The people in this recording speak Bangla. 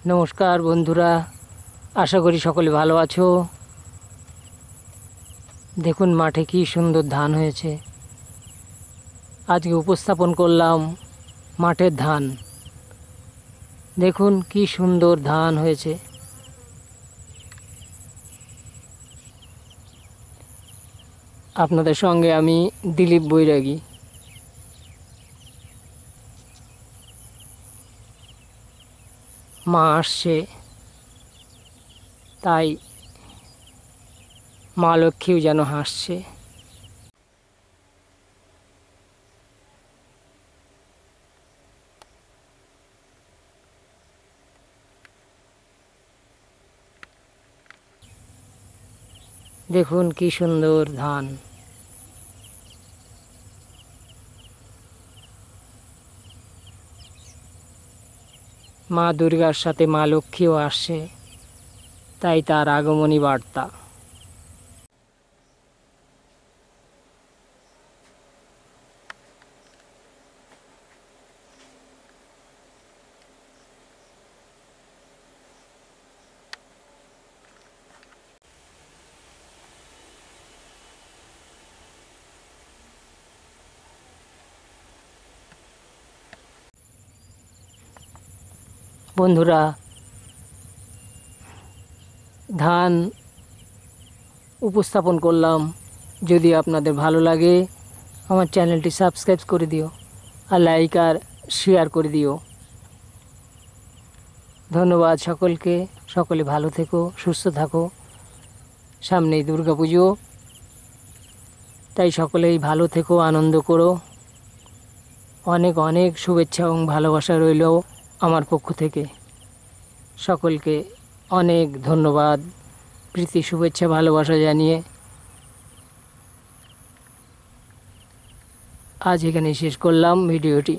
নমস্কার বন্ধুরা, আশা করি সকলে ভালো আছো। দেখুন মাঠে কি সুন্দর ধান হয়েছে। আজকে উপস্থাপন করলাম মাঠের ধান। দেখুন কি সুন্দর ধান হয়েছে। আপনাদের সঙ্গে আমি দিলীপ বৈরাগী। মা আসছে, তাই মা লক্ষ্মীও যেন হাসছে। দেখুন কি সুন্দর ধান। মা দুর্গার সাথে মা লক্ষ্মীও আসছে, তাই তার আগমনী বার্তা। বন্ধুরা, ধান উপস্থাপন করলাম। যদি আপনাদের ভালো লাগে আমার চ্যানেলটি সাবস্ক্রাইব করে দিও, আর লাইক আর শেয়ার করে দিও। ধন্যবাদ সকলকে। সকলে ভালো থেকো, সুস্থ থাকো। সামনেই দুর্গাপুজো, তাই সকলেই ভালো থেকো, আনন্দ করো। অনেক অনেক শুভেচ্ছা এবং ভালোবাসা রইল আমার পক্ষ থেকে। সকলকে অনেক ধন্যবাদ, প্রীতি, শুভেচ্ছা, ভালোবাসা জানিয়ে আজ এখানে শেষ করলাম ভিডিওটি।